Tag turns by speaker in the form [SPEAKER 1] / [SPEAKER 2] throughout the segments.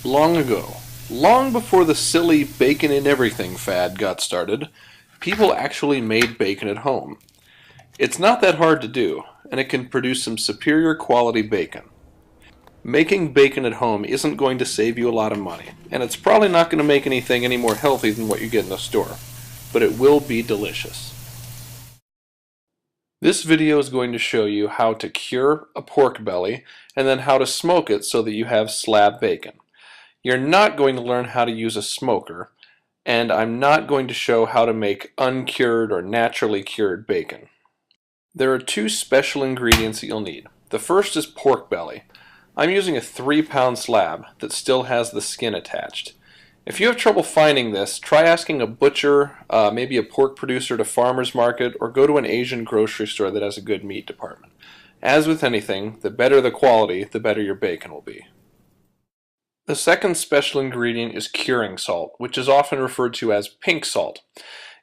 [SPEAKER 1] Long ago, long before the silly bacon in everything fad got started, people actually made bacon at home. It's not that hard to do, and it can produce some superior quality bacon. Making bacon at home isn't going to save you a lot of money, and it's probably not going to make anything any more healthy than what you get in the store, but it will be delicious. This video is going to show you how to cure a pork belly and then how to smoke it so that you have slab bacon. You're not going to learn how to use a smoker, and I'm not going to show how to make uncured or naturally cured bacon. There are two special ingredients that you'll need. The first is pork belly. I'm using a 3-pound slab that still has the skin attached. If you have trouble finding this, try asking a butcher, maybe a pork producer at a farmer's market, or go to an Asian grocery store that has a good meat department. As with anything, the better the quality, the better your bacon will be. The second special ingredient is curing salt, which is often referred to as pink salt.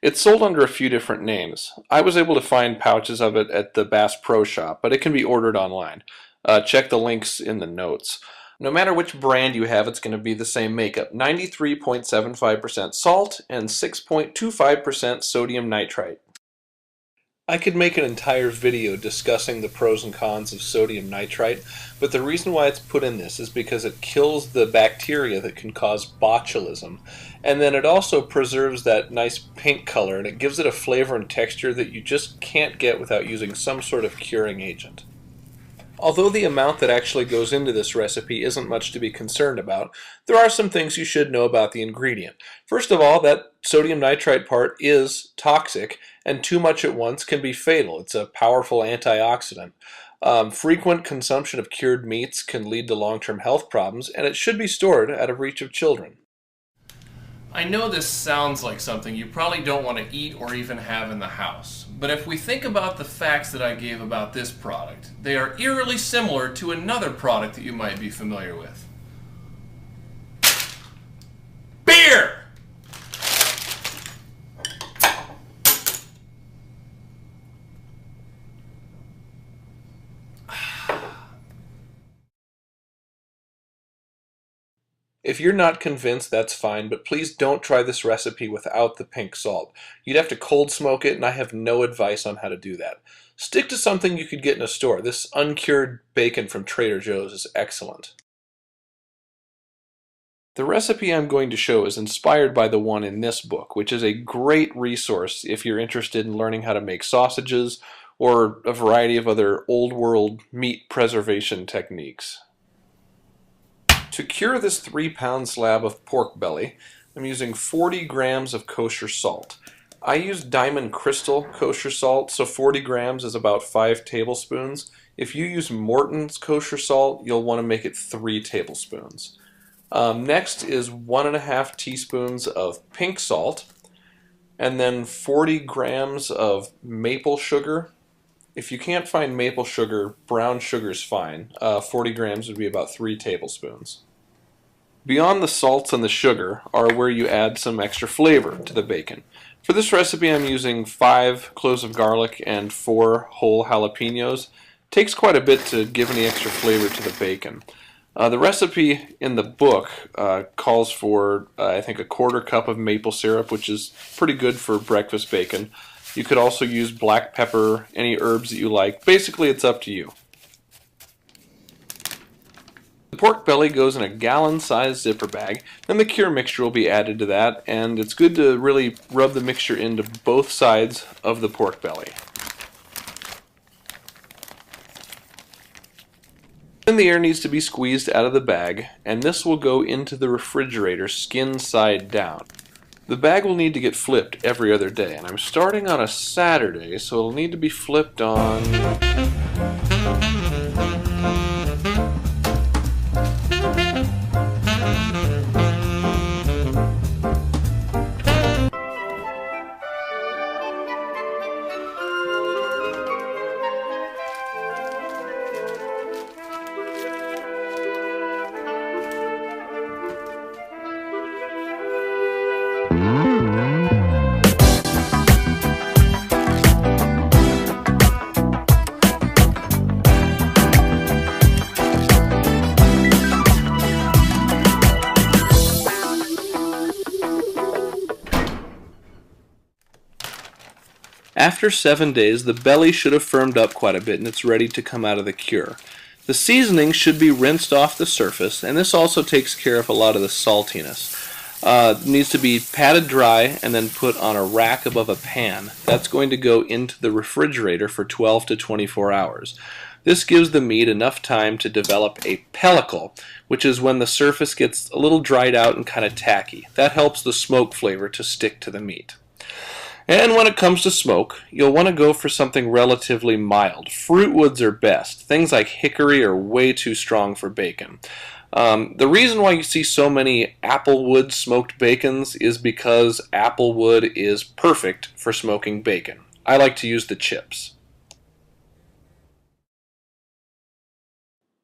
[SPEAKER 1] It's sold under a few different names. I was able to find pouches of it at the Bass Pro Shop, but it can be ordered online. Check the links in the notes. No matter which brand you have, it's going to be the same makeup. 93.75% salt and 6.25% sodium nitrite. I could make an entire video discussing the pros and cons of sodium nitrite, but the reason why it's put in this is because it kills the bacteria that can cause botulism, and then it also preserves that nice pink color, and it gives it a flavor and texture that you just can't get without using some sort of curing agent. Although the amount that actually goes into this recipe isn't much to be concerned about, there are some things you should know about the ingredient. First of all, that sodium nitrite part is toxic, and too much at once can be fatal. It's a powerful antioxidant. Frequent consumption of cured meats can lead to long-term health problems, and it should be stored out of reach of children.
[SPEAKER 2] I know this sounds like something you probably don't want to eat or even have in the house, but if we think about the facts that I gave about this product, they are eerily similar to another product that you might be familiar with. Beer!
[SPEAKER 1] If you're not convinced, that's fine, but please don't try this recipe without the pink salt. You'd have to cold smoke it, and I have no advice on how to do that. Stick to something you could get in a store. This uncured bacon from Trader Joe's is excellent. The recipe I'm going to show is inspired by the one in this book, which is a great resource if you're interested in learning how to make sausages or a variety of other old world meat preservation techniques. To cure this 3-pound slab of pork belly, I'm using 40 grams of kosher salt. I use Diamond Crystal kosher salt, so 40 grams is about 5 tablespoons. If you use Morton's kosher salt, you'll want to make it 3 tablespoons. Next is 1.5 teaspoons of pink salt, and then 40 grams of maple sugar. If you can't find maple sugar, brown sugar is fine. 40 grams would be about 3 tablespoons. Beyond the salts and the sugar are where you add some extra flavor to the bacon. For this recipe I'm using 5 cloves of garlic and 4 whole jalapeños. It takes quite a bit to give any extra flavor to the bacon. The recipe in the book calls for, I think, a 1/4 cup of maple syrup, which is pretty good for breakfast bacon. You could also use black pepper, any herbs that you like. Basically, it's up to you. The pork belly goes in a gallon-sized zipper bag, then the cure mixture will be added to that, and it's good to really rub the mixture into both sides of the pork belly. Then the air needs to be squeezed out of the bag, and this will go into the refrigerator skin side down. The bag will need to get flipped every other day, and I'm starting on a Saturday, so it'll need to be flipped on... After 7 days, the belly should have firmed up quite a bit and it's ready to come out of the cure. The seasoning should be rinsed off the surface, and this also takes care of a lot of the saltiness. It needs to be patted dry and then put on a rack above a pan. That's going to go into the refrigerator for 12 to 24 hours. This gives the meat enough time to develop a pellicle, which is when the surface gets a little dried out and kind of tacky. That helps the smoke flavor to stick to the meat. And when it comes to smoke, you'll want to go for something relatively mild. Fruit woods are best. Things like hickory are way too strong for bacon. The reason why you see so many applewood smoked bacons is because applewood is perfect for smoking bacon. I like to use the chips.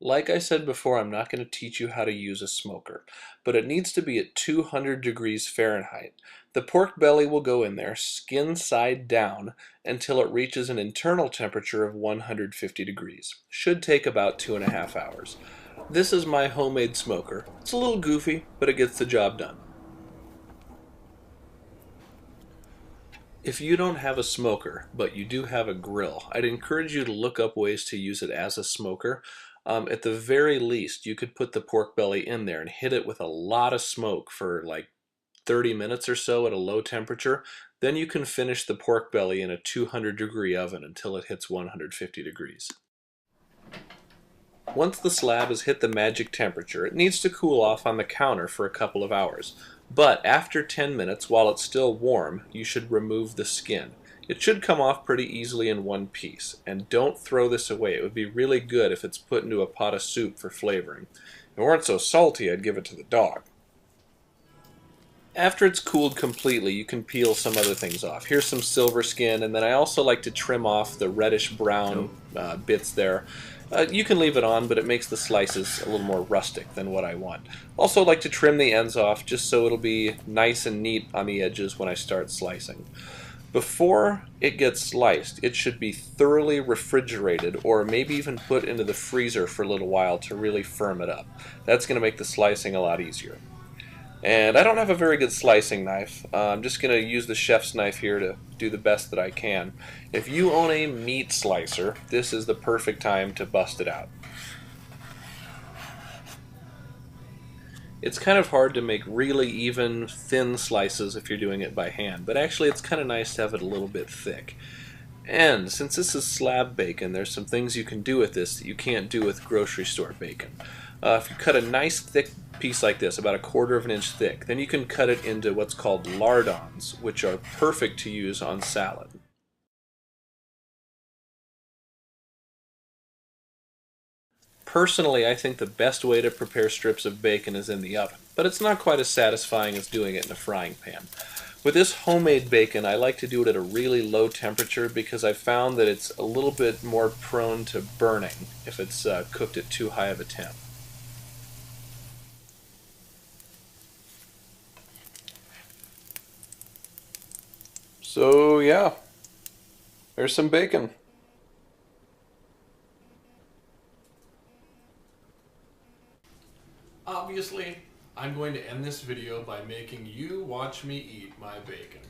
[SPEAKER 1] Like I said before, I'm not going to teach you how to use a smoker, but it needs to be at 200 degrees Fahrenheit. The pork belly will go in there, skin side down, until it reaches an internal temperature of 150 degrees. Should take about 2.5 hours. This is my homemade smoker. It's a little goofy, but it gets the job done. If you don't have a smoker, but you do have a grill, I'd encourage you to look up ways to use it as a smoker. At the very least, you could put the pork belly in there and hit it with a lot of smoke for like 30 minutes or so at a low temperature. Then you can finish the pork belly in a 200-degree oven until it hits 150 degrees. Once the slab has hit the magic temperature, it needs to cool off on the counter for a couple of hours. But after 10 minutes, while it's still warm, you should remove the skin. It should come off pretty easily in one piece, and don't throw this away. It would be really good if it's put into a pot of soup for flavoring. If it weren't so salty, I'd give it to the dog. After it's cooled completely, you can peel some other things off. Here's some silver skin, and then I also like to trim off the reddish-brown bits there. You can leave it on, but it makes the slices a little more rustic than what I want. Also like to trim the ends off just so it'll be nice and neat on the edges when I start slicing. Before it gets sliced, it should be thoroughly refrigerated or maybe even put into the freezer for a little while to really firm it up. That's going to make the slicing a lot easier. And I don't have a very good slicing knife. I'm just going to use the chef's knife here to do the best that I can. If you own a meat slicer, this is the perfect time to bust it out. It's kind of hard to make really even, thin slices if you're doing it by hand, but actually it's kind of nice to have it a little bit thick. And since this is slab bacon, there's some things you can do with this that you can't do with grocery store bacon. If you cut a nice thick piece like this, about 1/4 of an inch thick, then you can cut it into what's called lardons, which are perfect to use on salad. Personally, I think the best way to prepare strips of bacon is in the oven, but it's not quite as satisfying as doing it in a frying pan. With this homemade bacon, I like to do it at a really low temperature because I've found that it's a little bit more prone to burning if it's cooked at too high of a temp. So yeah, there's some bacon.
[SPEAKER 2] Obviously, I'm going to end this video by making you watch me eat my bacon.